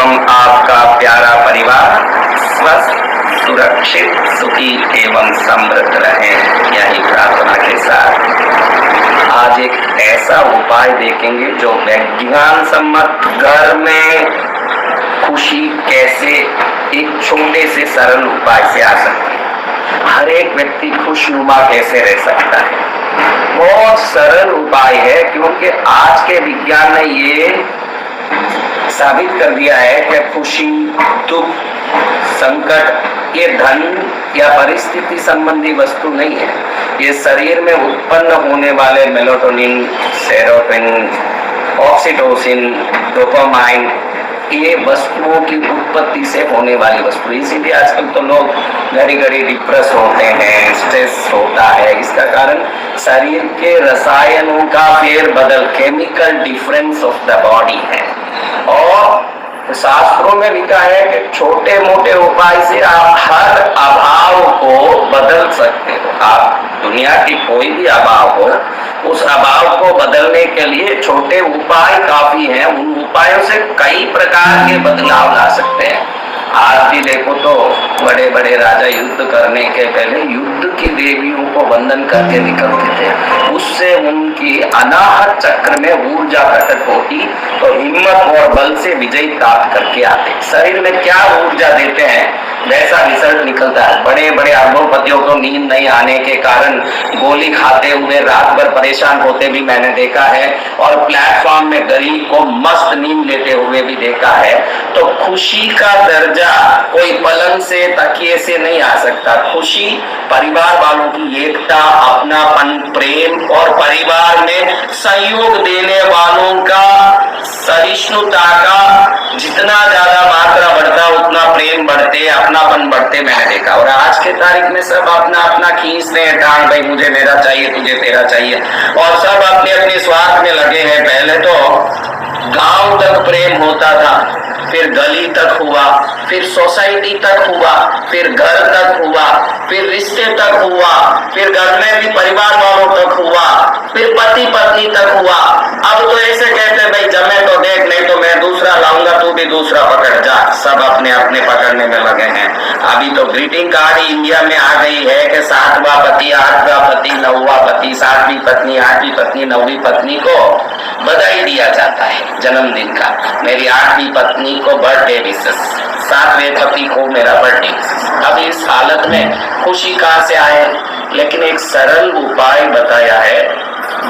एवं आपका प्यारा परिवार स्वस्थ, सुरक्षित, सुखी एवं समृद्ध रहे, यही प्रार्थना के साथ आज एक ऐसा उपाय देखेंगे जो विज्ञान सम्मत घर में खुशी कैसे एक छोटे से सरल उपाय से आ सकती है। हर एक व्यक्ति खुशनुमा कैसे रह सकता है, बहुत सरल उपाय है, क्योंकि आज के विज्ञान ने ये साबित कर दिया है कि खुशी, दुख, संकट ये धन या परिस्थिति संबंधी वस्तु नहीं है। ये शरीर में उत्पन्न होने वाले मेलाटोनिन, सेरोटोनिन, ऑक्सीटोसिन, डोपामाइन ये वस्तुओं की उत्पत्ति से होने वाली वस्तु। इसीलिए आजकल तो लोग घड़ी घड़ी डिप्रेस होते हैं, स्ट्रेस होता है। इसका कारण शरीर के रसायनों का फेरबदल, chemical difference of the body है। और शास्त्रों में लिखा है कि छोटे मोटे उपाय से आप हर अभाव को बदल सकते हो। आप दुनिया की कोई भी अभाव हो, उस अभाव को बदलने के लिए छोटे उपाय काफी हैं। उन उपायों से कई प्रकार के बदलाव ला सकते हैं। आज भी देखो तो बड़े बड़े राजा युद्ध करने के पहले युद्ध की देवियों को वंदन करके निकलते थे। उससे उनकी अनाहत चक्र में ऊर्जा प्रकट होती तो हिम्मत और बल से विजय प्राप्त करके आते। शरीर में क्या ऊर्जा देते हैं वैसा रिजल्ट निकलता है। बड़े बड़े अरबोपतियों को नींद नहीं आने के कारण गोली खाते हुए रात भर परेशान होते भी मैंने देखा है, और प्लेटफॉर्म में गरीब को मस्त नींद लेते हुए भी देखा है। तो खुशी का दर्जा कोई पलंग से, तकिए से नहीं आ सकता। खुशी परिवार वालों की एकता, अपनापन, प्रेम और परिवार में सहयोग देने वालों का, सहिष्णुता का जितना ज्यादा मात्रा बढ़ता उतना प्रेम बढ़ते, अपनापन बढ़ते मैंने देखा। और आज के तारीख में सब अपना अपना खींचते हैं टांग, भाई मुझे मेरा चाहिए, तुझे तेरा चाहिए, और सब अपने अपने स्वार्थ में लगे हैं। पहले तो गांव तक प्रेम होता था, फिर गली तक हुआ, फिर सोसाइटी तक हुआ, फिर घर तक हुआ, फिर रिश्ते तक हुआ, फिर घर में भी परिवार वालों तक हुआ, फिर पति पत्नी तक हुआ। अब तो ऐसे कहते भाई जमे तो देख, नहीं तो मैं दूसरा लाऊंगा, तू भी दूसरा पकड़ जा। सब अपने अपने पकड़ने में लगे हैं। अभी तो ग्रीटिंग कार्ड इंडिया में आ गई है कि 7वां पति, 8वां पति, 9वां पति, 7वीं पत्नी, 8वीं पत्नी, 9वीं पत्नी को बधाई दिया जाता है जन्मदिन का। मेरी 8वीं पत्नी को बर्थडे विशेष, 7वें पति को मेरा बर्थडे विशेष। अब इस हालत में खुशी कहाँ से आए? लेकिन एक सरल उपाय बताया है।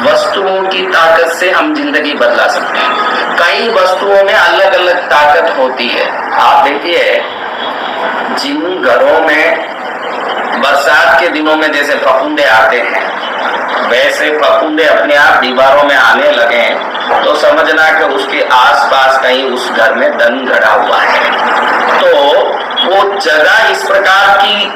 वस्तुओं की ताकत से हम जिंदगी बदला सकते हैं। कई वस्तुओं में अलग अलग ताकत होती है। आप देखिए, जिन घरों में बरसात के दिनों में जैसे फफूंदे आते हैं, वैसे फफूंदे अपने आप दीवारों में आने लगे तो समझना कि उसके आसपास कहीं उस घर में धन गड़ा हुआ है। तो वो जगह इस प्रकार की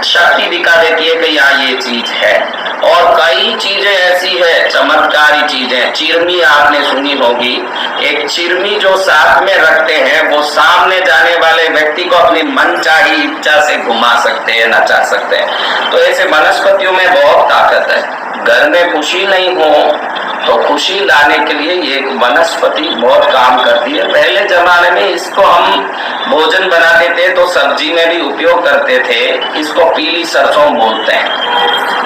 शक्ति दिखा देती है कि यहाँ ये चीज है। और कई चीजें ऐसी है, चमत्कारी चीजें। चिरमी आपने सुनी होगी। एक चिरमी जो साथ में रखते हैं वो सामने जाने वाले व्यक्ति को अपनी मनचाही इच्छा से घुमा सकते हैं, नचा सकते हैं। तो ऐसे वनस्पतियों में बहुत ताकत है। घर में खुशी नहीं हो तो खुशी लाने के लिए ये वनस्पति बहुत काम करती है। पहले जमाने में इसको हम भोजन बनाते थे तो सब्जी में भी उपयोग करते थे। इसको पीली सरसों बोलते हैं।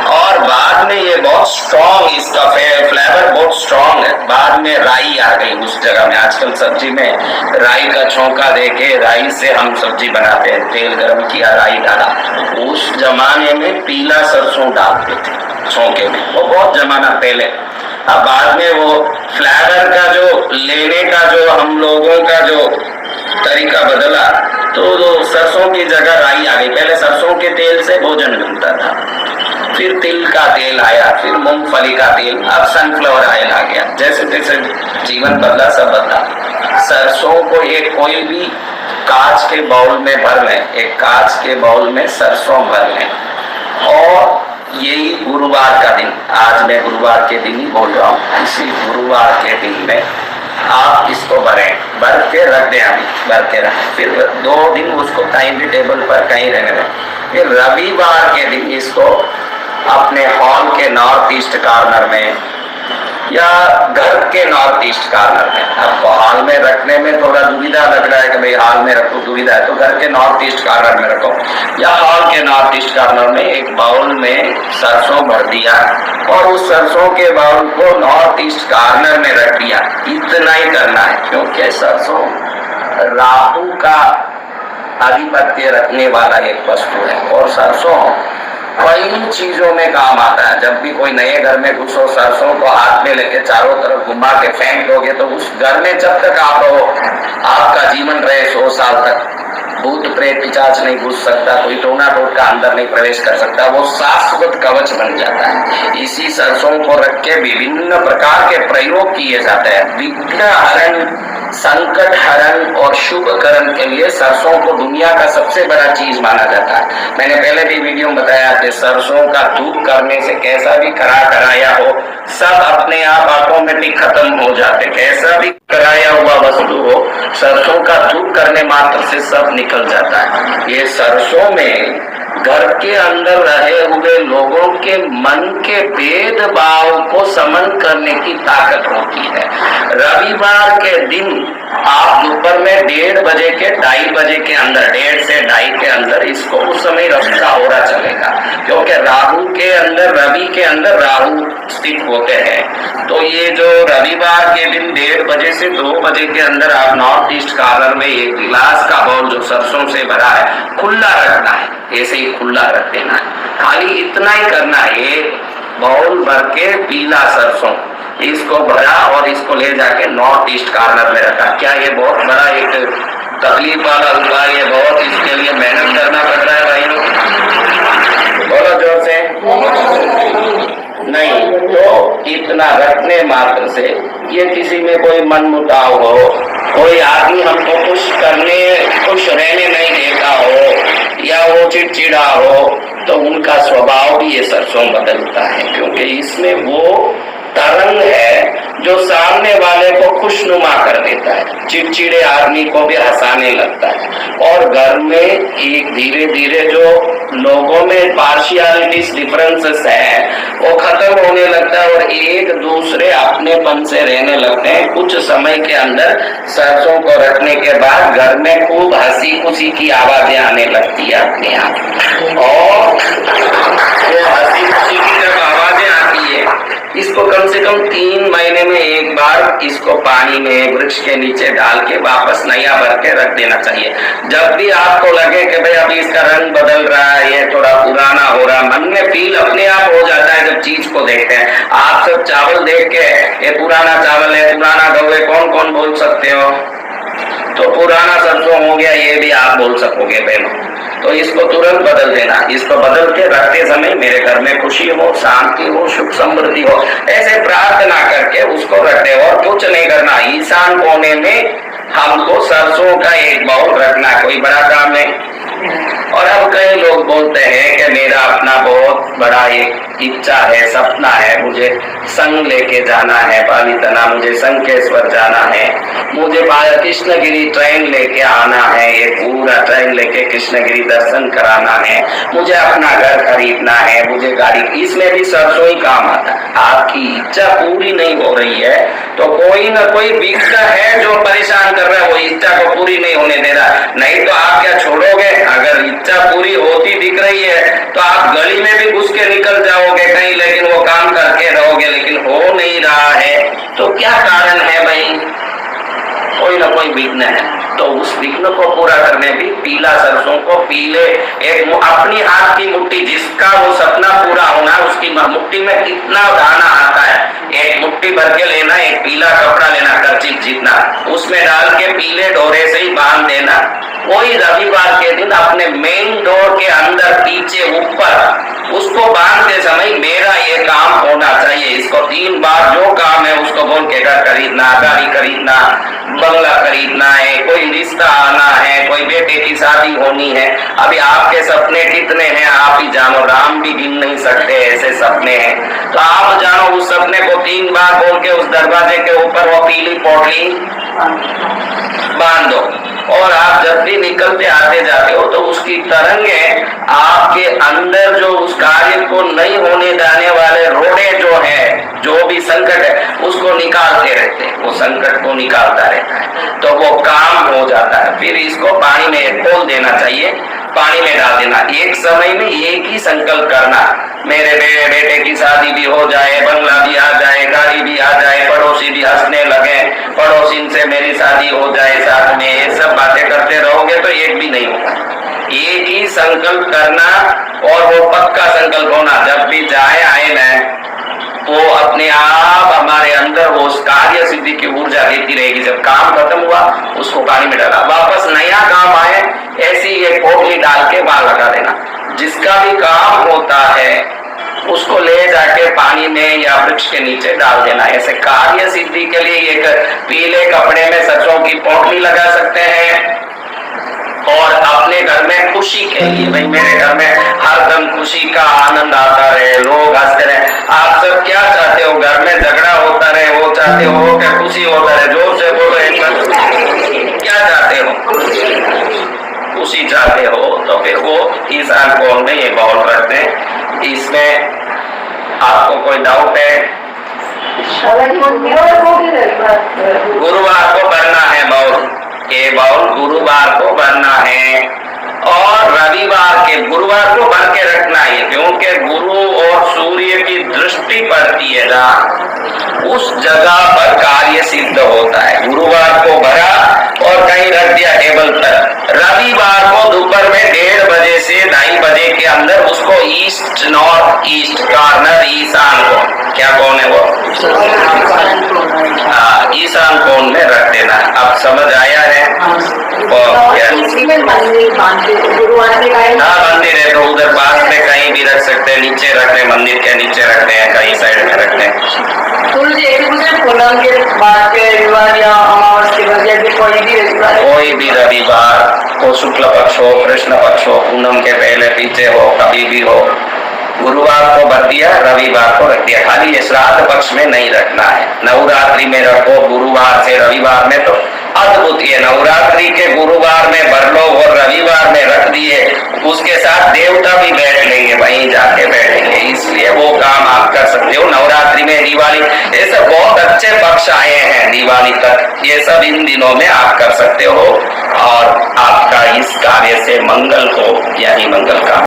और बाद में ये बहुत स्ट्रॉन्ग, इसका फ्लेवर बहुत स्ट्रॉन्ग है। बाद में राई आ गई उस जगह में। आजकल सब्जी में राई का छौंका देके राई से हम सब्जी बनाते हैं। तेल गर्म किया, राई डाला। उस जमाने में पीला सरसों डालते थे छौंके में, वो बहुत जमाना पहले। अब बाद में वो फ्लेवर का जो लेने का जो हम लोगों का जो तरीका बदला तो सरसों की जगह राई आ गई। पहले सरसों के तेल से भोजन बनता था, फिर तिल का तेल आया, फिर मूंगफली का तेल, अब सनफ्लावर ऑयल आ गया। जैसे जैसे जीवन बदला सब बदला। सरसों को एक कोई भी कांच के बाउल में भर लें, एक कांच के बाउल में सरसों भर लें, और यही गुरुवार का दिन, आज मैं गुरुवार के दिन ही बोल रहा हूँ, इसी गुरुवार के दिन में आप इसको भर के रख दें। अभी भर के रखें, फिर 2 दिन उसको कहीं भी टेबल पर कहीं रहने दें। फिर रविवार के दिन इसको अपने हॉल के नॉर्थ ईस्ट कॉर्नर में या घर के नॉर्थ ईस्ट कॉर्नर में। आपको हॉल में रखने में थोड़ा दुविधा लग रहा है कि भाई हॉल में रखो, दुविधा है तो घर के नॉर्थ ईस्ट कॉर्नर में रखो, या हॉल के नॉर्थ ईस्ट कॉर्नर में एक बाउल में सरसों भर दिया और उस सरसों के बाउल को नॉर्थ ईस्ट कॉर्नर में रख दिया। इतना ही करना है, क्योंकि सरसों राहु का आधिपत्य रखने वाला एक वस्तु है और सरसों कई चीजों में काम आता है। जब भी कोई नए घर में घुसो, सरसों को हाथ में लेके चारों तरफ घुमा के फेंक दोगे तो उस घर में जब तक आप रहो, आपका जीवन रहे 100 साल तक, भूत प्रेत पिशाच नहीं घुस सकता, कोई टोना टोटका अंदर नहीं प्रवेश कर सकता, वो शाश्वत कवच बन जाता है। इसी सरसों को रख के विभिन्न प्रकार के प्रयोग किए जाते हैं। विघ्न हरण, संकट हरण और शुभ करण के लिए सरसों को दुनिया का सबसे बड़ा चीज माना जाता है। मैंने पहले भी वीडियो में बताया कि सरसों का धूप करने से कैसा भी कराया हो सब अपने आप ऑटोमेटिक खत्म हो जाते। कैसा भी कराया हुआ वस्तु हो, सरसों का धूप करने मात्र से सब निकल जाता है। ये सरसों में घर के अंदर रहे हुए लोगों के मन के भेदभाव को समन करने की ताकत होती है। रविवार के दिन आप दोपहर में 1:30 बजे के 2:30 बजे के अंदर, 1:30 से 2:30 के अंदर इसको उस समय रखा हो रहा चलेगा, क्योंकि राहु के अंदर, रवि के अंदर राहु स्थित होते हैं। तो ये जो रविवार के दिन 1:30 बजे से 2 बजे के अंदर आप नॉर्थ ईस्ट कॉर्नर में एक गिलास का बाउल जो सरसों से भरा है खुला रखना है, ऐसे ही खुला रख देना है। खाली इतना ही करना है, एक बाउल भर के पीला सरसों इसको भरा और इसको ले जाके नॉर्थ ईस्ट कॉर्नर में रखा। क्या ये बहुत बड़ा एक तकलीफ वाला उपाय है? बहुत इसके लिए मेहनत करना पड़ रहा है भाई लोग, बोलो जोर से। नहीं तो इतना रखने मात्र से, ये किसी में कोई मनमुटाव हो, कोई आदमी हमको खुश रहने नहीं देता हो या वो चिड़चिड़ा हो, तो उनका स्वभाव भी ये सरसों बदलता है, क्योंकि इसमें वो तरंग है जो सामने वाले को खुशनुमा कर देता है, चिड़चिड़े आदमी को भी हंसाने लगता है। और घर में एक धीरे धीरे जो लोगों में पार्शियलिटीज, डिफरेंसेस है वो खत्म होने लगता है और एक दूसरे अपनेपन से रहने लगते हैं। कुछ समय के अंदर सरसों को रखने के बाद घर में खूब हंसी खुशी की आवाजें आने लगती है अपने आप, और वो हंसी खुशी की जब आवाजें आती है इसको कम से कम 3 महीने में एक बार इसको पानी में वृक्ष के नीचे डाल के वापस नया भर के रख देना चाहिए। जब भी आपको लगे कि भाई अभी इसका रंग बदल रहा है, ये थोड़ा पुराना हो रहा है, मन में फील अपने आप हो जाता है जब चीज को देखते हैं। आप सब चावल देख के ये पुराना चावल है, पुराना गऊ है, कौन कौन बोल सकते हो? तो पुराना सरसों हो गया, ये भी आप बोल सकोगे बहनों। तो इसको तुरंत बदल देना। इसको बदल के रखते समय मेरे घर में खुशी हो, शांति हो, सुख समृद्धि हो, ऐसे प्रार्थना करके उसको रखते हो। और कुछ नहीं करना, ईशान कोने में हमको सरसों का एक बाउल रखना, कोई बड़ा काम नहीं। और अब कई लोग बोलते हैं कि मेरा अपना बहुत बड़ा एक इच्छा है, सपना है, मुझे संग लेके जाना है पालीतना, मुझे संकेश्वर जाना है, मुझे कृष्णगिरी ट्रेन लेके आना है, ये पूरा ट्रेन लेके कृष्णगिरी दर्शन कराना है, मुझे अपना घर खरीदना है, मुझे गाड़ी। इसमें भी सरसों ही काम आता है। आपकी इच्छा पूरी नहीं हो रही है तो कोई ना कोई विघ्न है जो परेशान कर रहा है, वो इच्छा को पूरी नहीं होने दे रहा। नहीं तो आप क्या छोड़ोगे? अगर इच्छा पूरी होती दिख रही है तो आप गली में भी घुस के निकल जाओगे कहीं, लेकिन वो काम करके रहोगे, लेकिन हो नहीं रहा है तो क्या कारण है भाई? कोई ना कोई विघ्न है। तो उस विघ्न को पूरा करने भी पीला सरसों को, पीले एक अपनी हाथ की मुट्ठी, जिसका वो सपना पूरा होना उसकी मुट्ठी में कितना दाना आता है, एक मुट्ठी भर के लेना, एक पीला कपड़ा लेना, कर्चिक जितना, उसमें डाल के पीले डोरे से ही बांध देना। कोई रविवार के दिन अपने मेन डोर के अंदर पीछे ऊपर उसको बांधते समय मेरा ये काम होना चाहिए। इसको 3 बार जो काम है उसको बोल के घर खरीदना, गाड़ी खरीदना, बंगला खरीदना है, कोई रिश्ता आना है, कोई बेटे की शादी होनी है। अभी आपके सपने कितने हैं आप ही जानो, राम भी गिन नहीं सकते, ऐसे सपने हैं। तो आप जानो उस सपने को 3 बार बोल के उस दरवाजे के ऊपर वो पीली पोटली बांध दो और आप जब भी निकलते आते जाते हो तो उसकी तरंगें आपके अंदर जो उस कार्य को नहीं होने देने वाले रोड़े जो है, जो भी संकट है, उसको निकालते रहते हैं, वो संकट को निकालता रहता है, तो वो काम हो जाता है। फिर इसको पानी में खोल देना चाहिए, पानी में डाल देना। एक समय में एक ही संकल्प करना, मेरे बेटे की शादी भी हो जाए, बंगला भी आ जाए, गाड़ी भी आ जाए, पड़ोसी भी हंसने लगे, पड़ोसी से मेरी शादी हो जाए साथ में, ये सब बातें करते रहोगे तो एक भी नहीं होगा। एक ही संकल्प करना और वो पक्का संकल्प होना, जब भी जाए आए ना वो अपने आप हमारे अंदर वो कार्य सिद्धि की ऊर्जा देती रहेगी। जब काम खत्म हुआ उसको पानी में डाला, वापस नया काम आए ऐसी एक पोटली डाल के वहां लगा देना। जिसका भी काम होता है उसको ले जाके पानी में या वृक्ष के नीचे डाल देना। ऐसे कार्य सिद्धि के लिए एक पीले कपड़े में सरसों की पोटली लगा सकते हैं और अपने घर में खुशी के लिए, भाई मेरे घर में हरदम खुशी का आनंद आता रहे, लोग हंसते रहे। आप सब क्या चाहते हो? घर में झगड़ा होता रहे, वो चाहते हो कि खुशी होता रहे? जोर से बोलो एक बार, क्या चाहते हो? खुशी चाहते हो तो फिर वो इस अल्कोहल में ये बाउल रखते हैं। इसमें आपको कोई डाउट है? गुरुवार को भरना है बाउल, ये बाउल गुरुवार को भरना है और रविवार के, गुरुवार को भर के रखना है, क्योंकि गुरु और सूर्य की दृष्टि पड़ती है ना, उस जगह पर कार्य सिद्ध होता है। गुरुवार को भरा और कहीं रख दिया टेबल पर। रविवार को दोपहर में 1:30 बजे से 2:30 बजे के अंदर उसको ईस्ट, नॉर्थ ईस्ट कॉर्नर, ईशान कोण, क्या कौन है वो? ईशान कोण में रख देना। अब समझ आया है? हाँ, मंदिर है तो उधर पास में कहीं भी रख सकते हैं, नीचे रखते हैं, मंदिर के नीचे रखते हैं, कहीं साइड में रखते हैं। पूनम के बाद के रविवार या अमावस के बाद या कोई भी रविवार हो, शुक्ल पक्ष हो, कृष्ण पक्ष हो, पूनम के पहले पीछे हो, कभी भी हो, गुरुवार को भर दिया, रविवार को रख दिया। खाली ये श्राद्ध पक्ष में नहीं रखना है। नवरात्रि में रखो, गुरुवार से रविवार में, तो अद्भुत। ये नवरात्रि के गुरुवार में भर लो और रविवार में रख दिए, उसके साथ देवता भी बैठ लेंगे, वहीं जाके बैठेंगे, इसलिए वो काम आप कर सकते हो। नवरात्रि में, दिवाली, ये सब बहुत अच्छे पक्ष आए हैं दिवाली तक, ये सब इन दिनों में आप कर सकते हो और आपका इस कार्य से मंगल हो, यही मंगल का